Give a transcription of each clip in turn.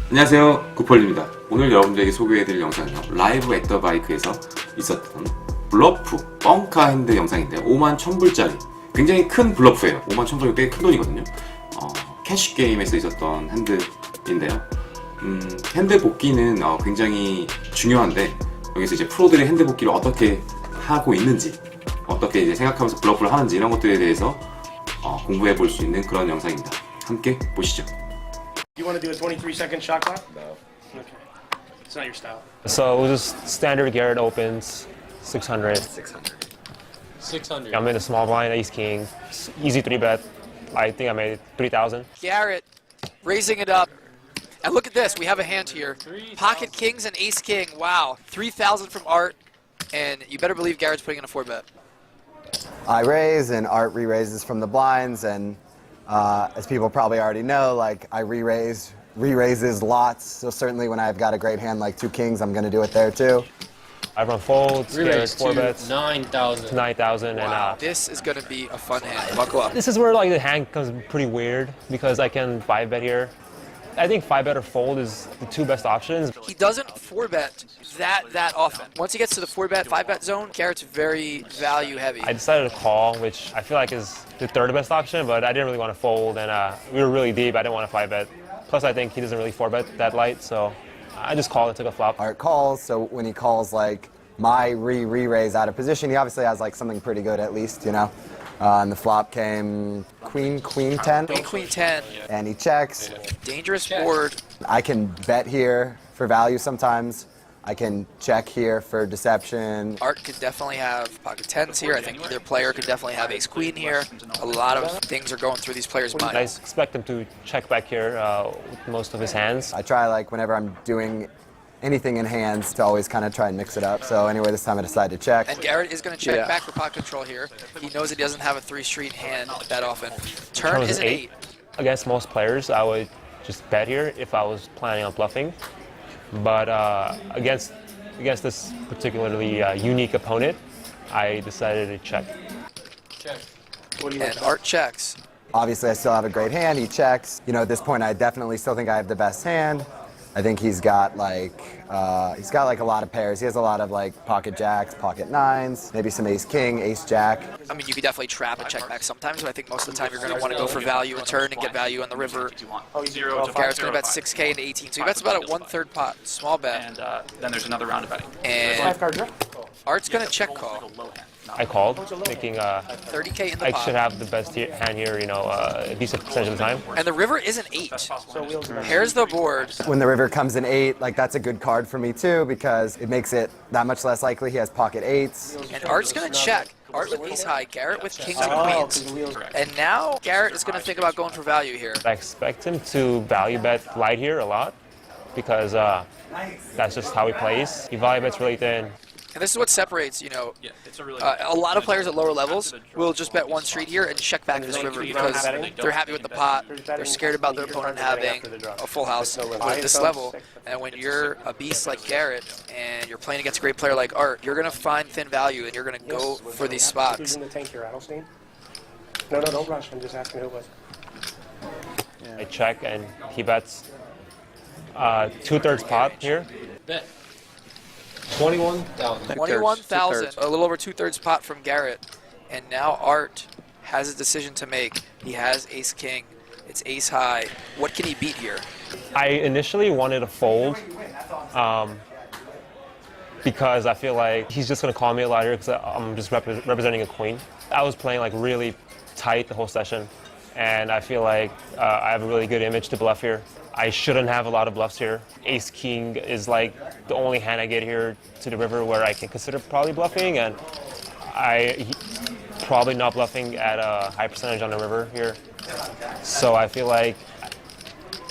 안녕하세요, 구펄입니다. 오늘 여러분들에게 소개해드릴 영상은요, 라이브 앳 더 바이크에서 있었던 블러프 뻥카 핸드 영상인데요. 51,000불짜리 굉장히 큰 블러프예요. 51,000불이 꽤 큰 돈이거든요. 캐시 게임에서 있었던 핸드인데요. 핸드 복귀는 굉장히 중요한데, 여기서 이제 프로들이 핸드 복귀를 어떻게 하고 있는지, 어떻게 이제 생각하면서 블러프를 하는지, 이런 것들에 대해서 공부해 볼 수 있는 그런 영상입니다. 함께 보시죠. You want to do a 23-second shot clock? No. Okay. It's not your style. So it was just standard Garrett opens, 600. 600. I'm in a small blind, ace king, easy 3-bet. I think I made 3,000. Garrett raising it up. And look at this, we have a hand here. Pocket kings and ace king. Wow. 3,000 from Art. And you better believe Garrett's putting in a 4-bet. I raise and Art re-raises from the blinds, and as people probably already know, like I re-raises lots, so certainly when I've got a great hand like two kings, I'm going to do it there too. I run folds, Garrett Re-raise 4-bets, 9,000. 9,000, Wow. and This is going to be a fun hand. Buckle up. this is where like the hand becomes pretty weird because I can 5-bet here. I think 5-bet or fold is the two best options. He doesn't 4-bet that often. Once he gets to the 4-bet, 5-bet zone, Garrett's very value heavy. I decided to call, which I feel like is the third best option, but I didn't really want to fold, and we were really deep. I didn't want to 5-bet. Plus, I think he doesn't really 4-bet that light, so I just called and took a flop. Art calls, so when he calls like my re-raise out of position, he obviously has like something pretty good at least, you know. And the flop came queen 10, Queen 10. and he checks. Dangerous board. I can bet here for value sometimes. I can check here for deception. Art could definitely have pocket 10s here. I think either player could definitely have ace queen here. A lot of things are going through these players' I minds. expect him to check back here with most of his hands. I try, like, whenever I'm doing anything in hands to always kind of try and mix it up. So anyway, this time I decided to check. And Garrett is going to check Yeah. back for pocket control here. He knows that he doesn't have a 3-street hand that often. Turn Turn is was an 8. Against most players, I would just bet here if I was planning on bluffing. But against this particularly unique opponent, I decided to check. And Art checks. Obviously, I still have a great hand. He checks. You know, at this point, I definitely still think I have the best hand. I think he's got like a lot of pairs. He has a lot of like pocket jacks, pocket 9s, maybe some ace king, ace jack. I mean, you could definitely trap and check back sometimes, but I think most of the time you're going to want to go for value and turn and get value on the river. Garrett's going to bet 6K into 18, so he bets about a 1/3 pot, small bet. And then there's another round of betting. And Art's going to check call. I called, thinking 30K in the I pot. should have the best hand here, you know, a decent percentage of the time. And the river is an 8. Here's the board. When the river comes in 8, like that's a good card for me too because it makes it that much less likely he has pocket 8s. And Art's going to check. Art with ace high, Garrett with kings and queens. And now Garrett is going to think about going for value here. I expect him to value bet light here a lot because that's just how he plays. He value bets really thin. And this is what separates, you know, It's a really a lot of players at lower levels will just bet 1 street here and check back this river because they're happy with the pot. They're scared about their opponent having a full house. But at this level, and when you're a beast like Garrett and you're playing against a great player like Art, you're going to find thin value and you're going to go for these spots. Who's in the tank here, Adelstein? No, don't rush. I'm just asking who it was. I check and he bets 2/3 pot here. Bet. 21,000, a little over 2/3 pot from Garrett. And now Art has a decision to make. He has ace king. It's ace high. What can he beat here? I initially wanted to fold because I feel like he's just going to call me a lot here because I'm just representing a queen. I was playing like really tight the whole session, and I feel like I have a really good image to bluff here. I shouldn't have a lot of bluffs here. Ace king is like the only hand I get here to the river where I can consider probably bluffing, and probably not bluffing at a high percentage on the river here. So I feel like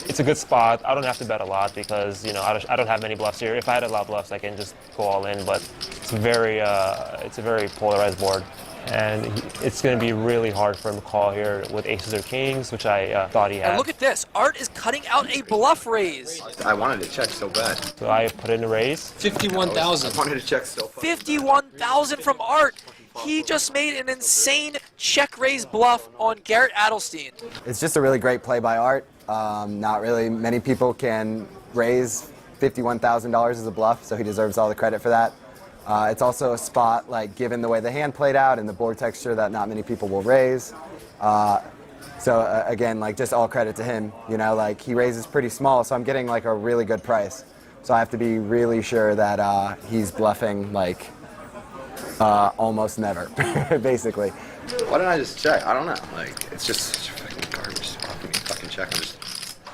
it's a good spot. I don't have to bet a lot because, you know, I don't have many bluffs here. If I had a lot of bluffs, I can just go all in, but it's a very polarized board. And it's going to be really hard for him to call here with aces or kings, which I thought he had. And look at this. Art is cutting out a bluff raise. I wanted to check so bad. So I put in a raise. 51,000. I wanted to check so far. 51,000 from Art. He just made an insane check raise bluff on Garrett Adelstein. It's just a really great play by Art. Not really many people can raise $51,000 as a bluff, so he deserves all the credit for that. It's also a spot, like, given the way the hand played out and the board texture, that not many people will raise. So again, like, just all credit to him. You know, like, he raises pretty small, so I'm getting like a really good price. So I have to be really sure that he's bluffing, like, almost never, basically. Why don't I just check? I don't know. Like, it's just such a fucking garbage spot for me to fucking check. I'm just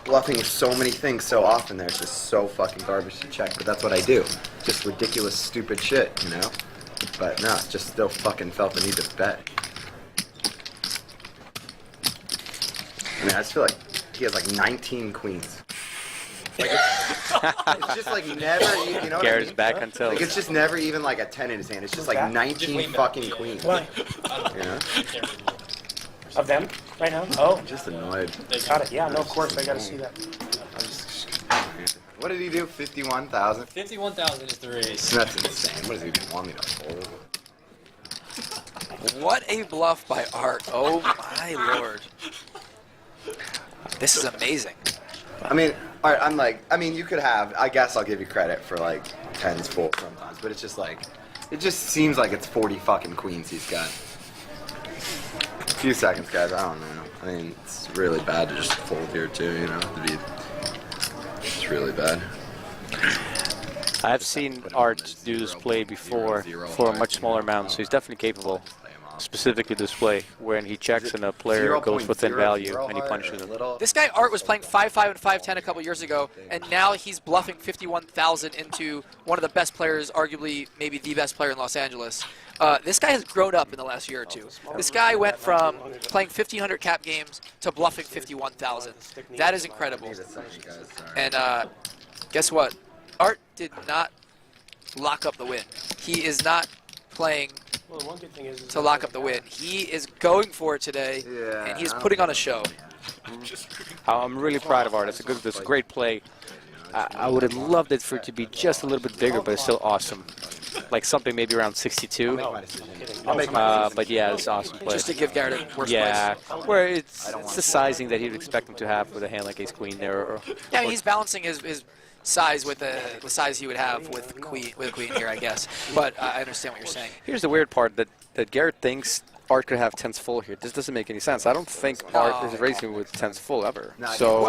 bluffing with so many things so often there. It's just so fucking garbage to check. But that's what I do. Just ridiculous, stupid shit, you know? But no, just still fucking felt the need to bet. I mean, I just feel like he has like 19 queens. Like it's just like never, you know what Garrett's I mean? back until. Like it's just never even like a 10 in his hand. It's just like 19 fucking queens. Why? You know? Of them right now? Oh, I'm just annoyed. got it. Yeah, no, of course, I gotta see that. What did he do? 51,000? 51,000 is the raise. That's insane. What does he even want me to fold? What a bluff by Art. Oh my lord. This is amazing. I mean, alright, I'm like, I mean, you could have, I guess I'll give you credit for like 10s full sometimes, but it's just like, it just seems like it's 40 fucking queens he's got. A few seconds, guys, I don't know. I mean, it's really bad to just fold here too, you know? It's really bad. I've seen Art do this play before for a much smaller amount, so he's definitely capable. Specifically this play, when he checks and a player goes within value and he punishes him. This guy Art was playing 5-5 and 5-10 a couple years ago, and now he's bluffing 51,000 into one of the best players, arguably maybe the best player in Los Angeles. This guy has grown up in the last year or two. This guy went from playing 1,500 cap games to bluffing 51,000. That is incredible. And guess what? Art did not lock up the win. He is not playing Well, one good thing is to lock up the win. He is going for it today, and he is putting on a show. I'm really proud of Art. It's a great play. I would have loved it for it to be just a little bit bigger, but it's still awesome. Like something maybe around 62. But yeah, it's awesome play. Just to give Garrett a worse Yeah, place. where it's the sizing that he'd expect him to have with a hand like Ace Queen there. Yeah, I mean, he's balancing his size with the size he would have with queen here, I guess. But I understand what you're saying. Here's the weird part, that Garrett thinks Art could have 10s full here. This doesn't make any sense. I don't think Art is racing with 10s full ever. So,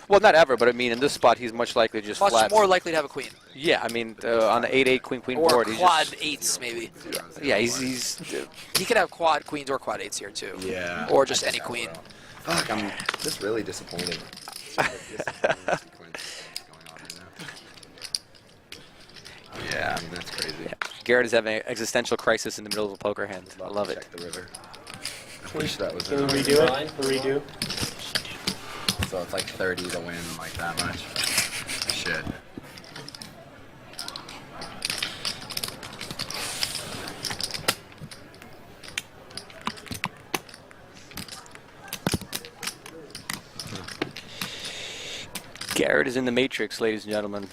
well, not ever, but I mean, in this spot, he's much likely to just Much flat. more likely to have a queen. Yeah, I mean, on the 8-8 queen Or board, he's quad just, eights, maybe. yeah, he's He could have quad queens or quad eights here, too. Yeah. Or just any queen. Fuck, I'm just really disappointed. Yeah, I mean, that's crazy. yeah. Garrett is having an existential crisis in the middle of a poker hand. I love it. Check the river. I wish that was Can we redo it? Redo. So it's like 30 to win like that much. Shit. Garrett is in the matrix, ladies and gentlemen.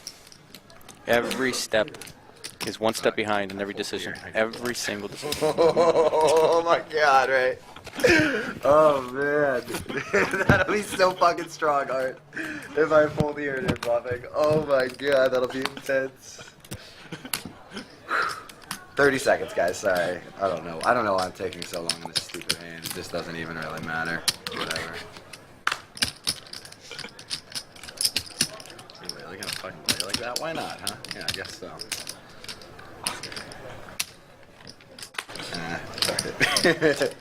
Every step is one step behind in every decision. Every single decision. Oh my god, right? Oh man. That'll be so fucking strong, Art. If I fold here and you're bluffing. Oh my god, that'll be intense. 30 seconds, guys, sorry. I don't know why I'm taking so long in this stupid hand. It just doesn't even really matter. Whatever. You're really gonna fucking play like that? Why not, huh? Yeah, I guess so. Fuck it.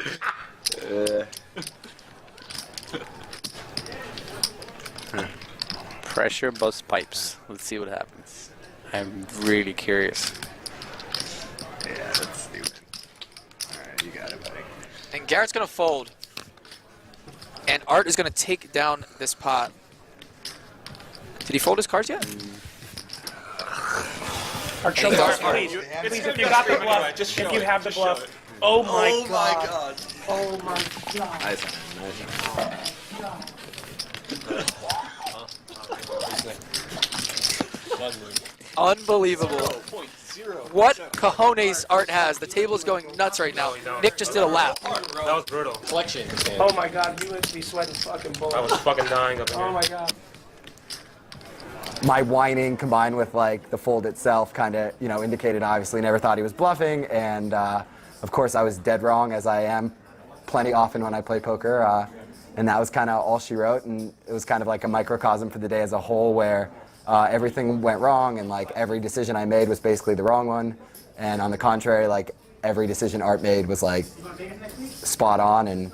Pressure bust pipes. Let's see what happens. I'm really curious. Yeah, that's stupid. Alright, you got it, buddy. And Garrett's going to fold. And Art is going to take down this pot. Did he fold his cards yet? Art, show Hey, the Art. bluff, please. Please, if you got the bluff, if you have the bluff. Oh my god. Oh my god. Nice one, nice one. Unbelievable. What cojones Art has. The table's going nuts right now. Nick just did a lap. That was brutal. Collection. Oh my god, you would be sweating fucking bullets. I was fucking dying up in here. Oh my god. my whining combined with like the fold itself kind of, you know, indicated obviously never thought he was bluffing. And of course I was dead wrong, as I am plenty often when I play poker. And that was kind of all she wrote. And it was kind of like a microcosm for the day as a whole, where everything went wrong and like every decision I made was basically the wrong one. And on the contrary, like every decision Art made was like spot on. And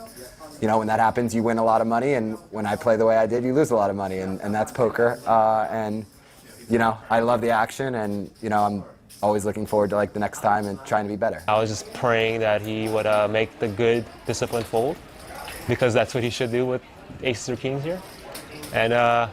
you know, when that happens, you win a lot of money, and when I play the way I did, you lose a lot of money, and that's poker. And you know, I love the action, and you know, I'm always looking forward to like the next time and trying to be better. I was just praying that he would make the good, disciplined fold, because that's what he should do with aces or kings here. And I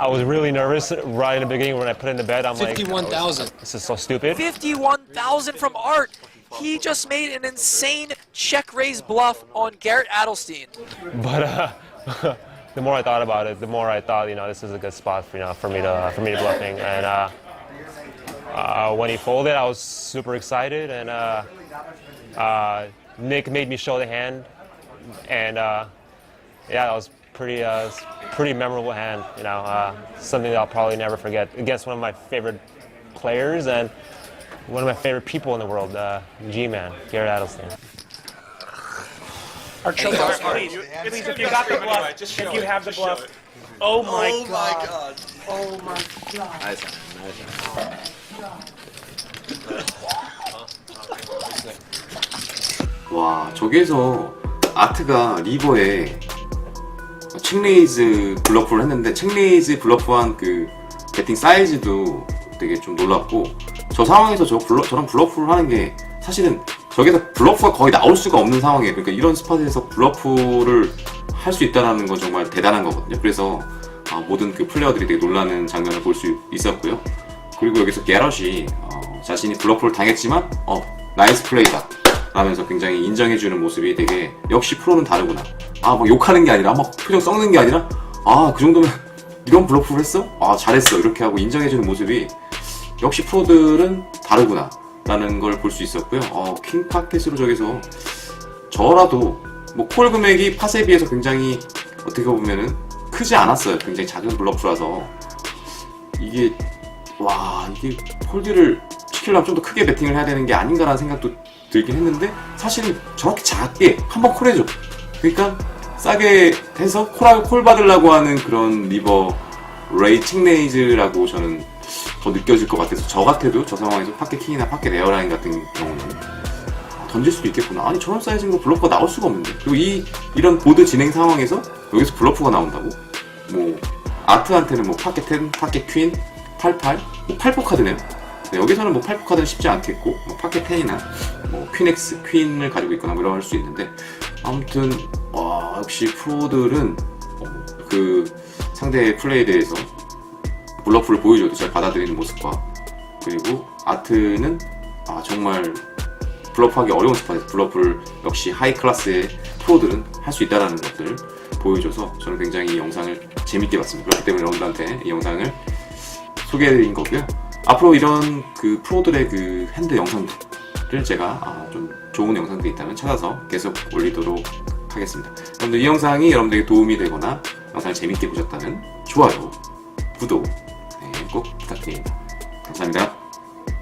was really nervous right in the beginning when I put in the bet. I'm like, 51,000. this is so stupid. 51,000 from Art. He just made an insane check raise bluff on Garrett Adelstein. But the more I thought about it, the more I thought, you know, this is a good spot for, you know, for me to bluffing. And when he folded, I was super excited, and Nick made me show the hand, and yeah, that was pretty memorable hand. You know, something that I'll probably never forget against one of my favorite players and one of my favorite people in the world, G-Man, Garrett Adelstein. Art, show us, please, if you got the bluff, if you have the bluff. Oh my god. Oh my god. Nice one. 와, 저기에서 아트가 리버에 책레이즈 블러프를 했는데, 책레이즈 블러프한 그 배팅 사이즈도 되게 좀 놀랍고, 저 상황에서 저런 블러프를 하는 게 사실은 저기서 블러프가 거의 나올 수가 없는 상황이에요. 그러니까 이런 스팟에서 블러프를 할 수 있다는 건 정말 대단한 거거든요. 그래서 모든 그 플레이어들이 되게 놀라는 장면을 볼 수 있었고요. 그리고 여기서 게럿이 자신이 블러프를 당했지만 나이스 플레이다 라면서 굉장히 인정해주는 모습이 되게, 역시 프로는 다르구나. 뭐 욕하는 게 아니라, 막 표정 썩는 게 아니라, 그 정도면 이런 블러프를 했어? 잘했어. 이렇게 하고 인정해주는 모습이, 역시 프로들은 다르구나 라는 걸 볼 수 있었고요. 킹 파켓으로 저기서 저라도 뭐 콜 금액이 팟에 비해서 굉장히 어떻게 보면은 크지 않았어요. 굉장히 작은 블러프라서 이게 폴드를 시키려면 좀 더 크게 배팅을 해야 되는 게 아닌가라는 생각도 들긴 했는데, 사실은 저렇게 작게 한번 콜해줘. 그러니까 싸게 해서 콜 받으려고 하는 그런 리버 레이 책레이즈라고 저는 더 느껴질 것 같아서, 저 같아도 저 상황에서 파켓 킹이나 파켓 에어라인 같은 경우는 던질 수도 있겠구나. 아니 저런 사이즈로 블러프가 나올 수가 없는데. 그리고 이런 보드 진행 상황에서 여기서 블러프가 나온다고? 뭐 아트한테는 뭐 파켓 10, 파켓 퀸, 88, 뭐 8포 카드네요. 네, 여기서는 뭐 8포 카드는 쉽지 않겠고, 뭐 파켓 10이나 뭐 퀸X, 퀸을 가지고 있거나 뭐 이런 걸 수 있는데, 아무튼 역시 프로들은 그 상대의 플레이에 대해서 블러프를 보여줘도 잘 받아들이는 모습과, 그리고 아트는 정말 블러프하기 어려운 스팟에서 블러프를 역시 하이 클래스의 프로들은 할 수 있다는 것들을 보여줘서 저는 굉장히 이 영상을 재밌게 봤습니다. 그렇기 때문에 여러분들한테 이 영상을 소개해드린 거고요. 앞으로 이런 그 프로들의 그 핸드 영상들을 제가 좀 좋은 영상들이 있다면 찾아서 계속 올리도록 하겠습니다. 여러분들 이 영상이 여러분들에게 도움이 되거나 영상을 재밌게 보셨다면 좋아요, 구독 꼭 부탁드립니다. 감사합니다.